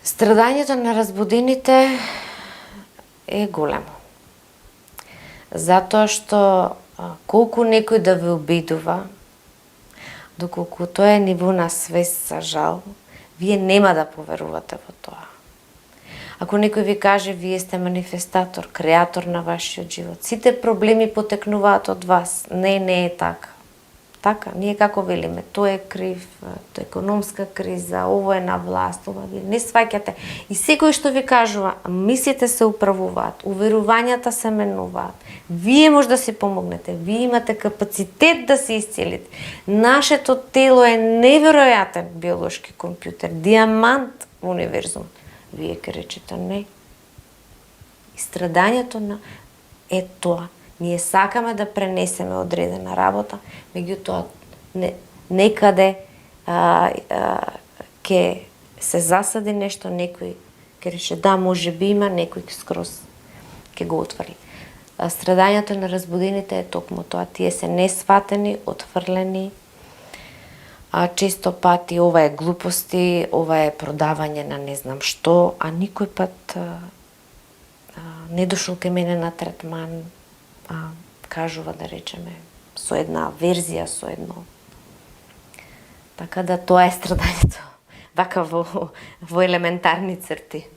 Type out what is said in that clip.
Страдањето на разбудените е големо. Затоа што колку некој да ве обидува, доколку тоа е ниво на свест, за жал, вие нема да поверувате во тоа. Ако некој ви каже, вие сте манифестатор, креатор на вашиот живот, сите проблеми потекнуваат од вас. Не е така. Така, ние како велиме, тој е крив, тоа е економска криза, ово е на власт, ова ви не сваќате. И секој што ви кажува, мислите се управуваат, уверувањата се менуваат. Вие може да си помогнете, вие имате капацитет да се исцелите. Нашето тело е неверојатен биолошки компјутер, диамант во универзумот. Вие ке речете не. И страдањето е тоа. Ние сакаме да пренесеме одредена работа, меѓутоа некаде ќе се засади нешто, некој ќе рече да, може би има, некој скроз ќе го отврли. Страдањето на разбудените е токму тоа. Тие се несватени, отфрлени, често пати ова е глупости, ова е продавање на не знам што, а никој пат не дошол ке мене на третман, кажува, да речеме, со една верзија, со едно. Така да тоа е страдањето, вака во елементарни црти.